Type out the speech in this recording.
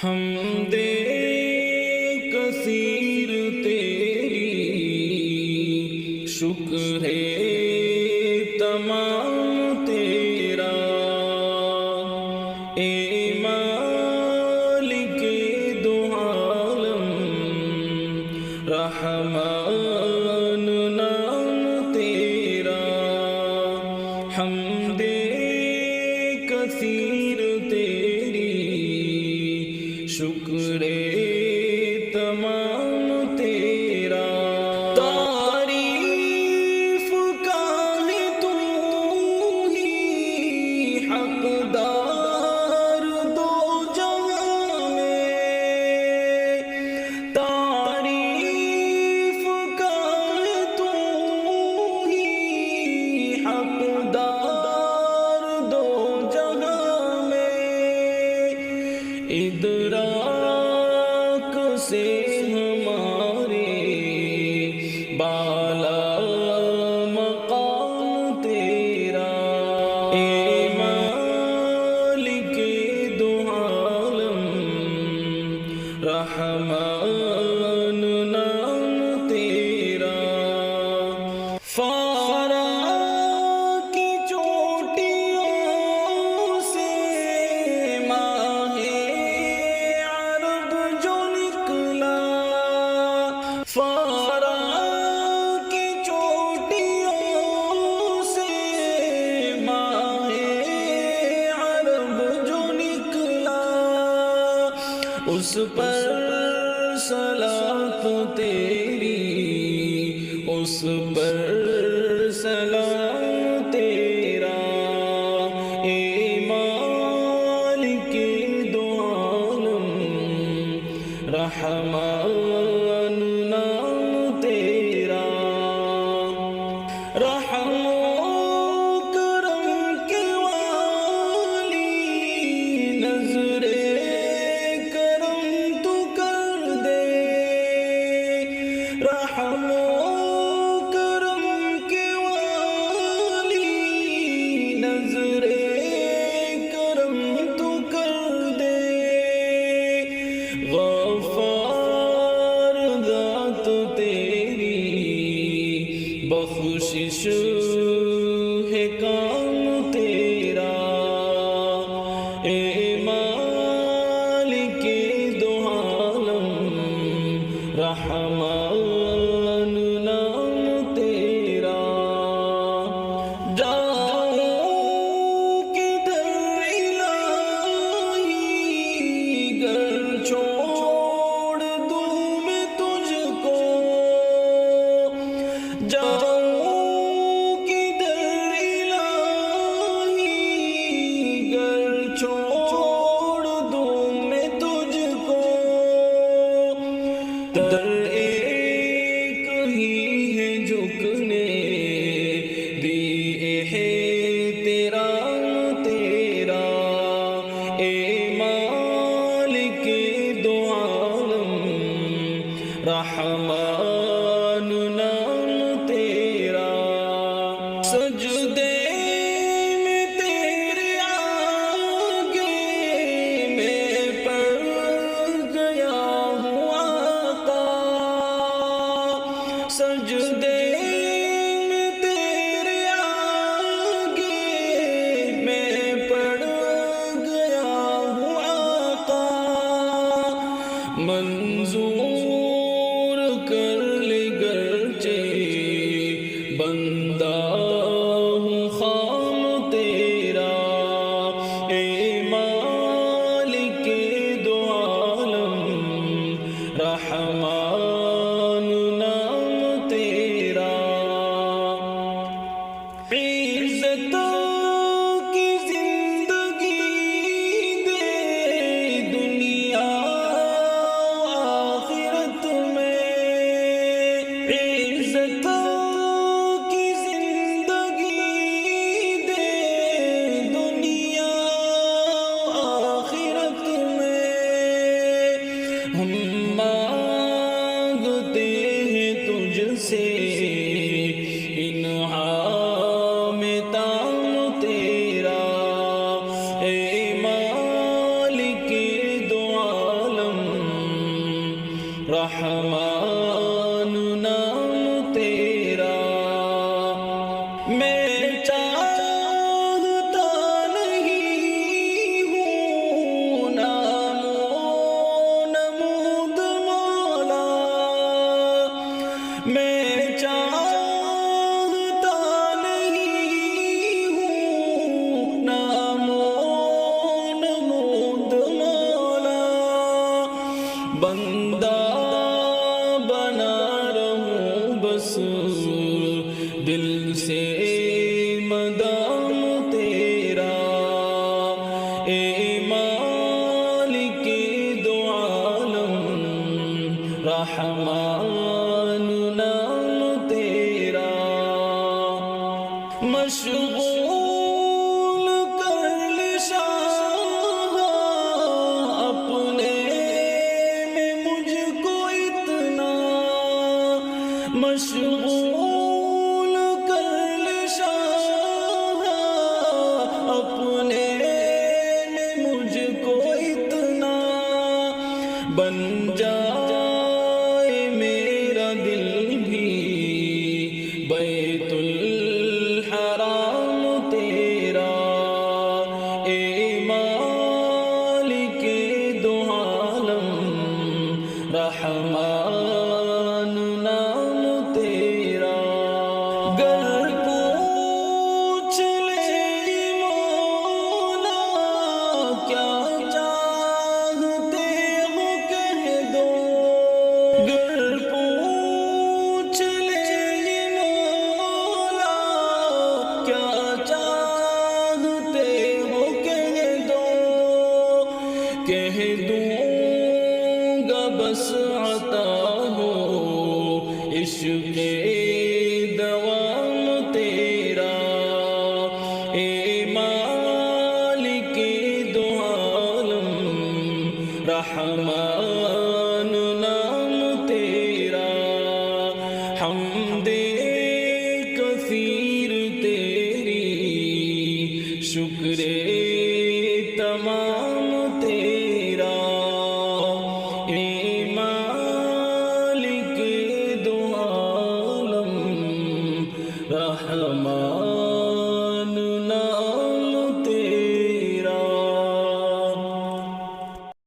حمد کثیر تیری شکر تمام تیرا، اے مالک دو عالم رحمان نام تیرا۔ حمد کثیر تیری شکر تمام تیرا، تعریف کا ہے تو ہی حقدار دو جہاں میں، تعریف کا ہے تو ہی حقدار دو جہاں میں، ادراک سے ہمارے بالا مقام تیرا، اے مالک دو عالم رحمان نام تیرا۔ فارا کی چوٹیوں سے ماہ عرب جو نکلا، فارا کی چوٹیوں سے ماہ عرب جو نکلا، اس پر صلاۃ تیری، اس پر سلام تیرا، اے مالک دو عالم رحمان نام تیرا۔ رحم و کرم کے والی نظر کرم تو کر دے، رحم و کرم کے والی نظر کرم تو کر دے، غفار ذات تیری بخشش ہے کام تیرا، اے مالک دو عالم رحمان نام تیرا۔ جاؤں کدھر الہی گر چھوڑ دوں میں تجھ کو، جاؤں کدھر الہی گر چھوڑ دوں میں تجھ کو، در ایک ہی ہے جھکنے دیے ہے تیرا تیرا، اے مالک دو عالم رحمان نام تیرا۔ سجدے میں تیرے آگے میں پڑ گیا ہوں آقا، سجدے میں تیرے آگے میں پڑ گیا ہوں آقا، منظور کر لے گرچہ بندہ ہوں خام تیرا، اے مالک دو عالم رحمان نام تیرا۔ عزت کی زندگی دے دنیا آخرت میں، عزت کی زندگی دے دنیا آخرت میں، ہم مانگتے ہیں تجھ سے انعام تام تیرا، اے مالک دعا رحمان نام تیرا مشغول کر لے شاہ اپنے میں مجھ کو اتنا مشغول کر لے شاہ اپنے میں مجھ کو اتنا بن جائے میرا دل بھی بیت الحرام تیرا اے مالک دو عالم رحمان نام تیرا گر پوچھ لے مولا کیا چاہتے ہو کہہ دو گر پوچھ لے مولا کیا چاہتے ہو کہہ دوں گا بس عطا ہو عشق دوام تیرا اے مالک دو عالم رحمان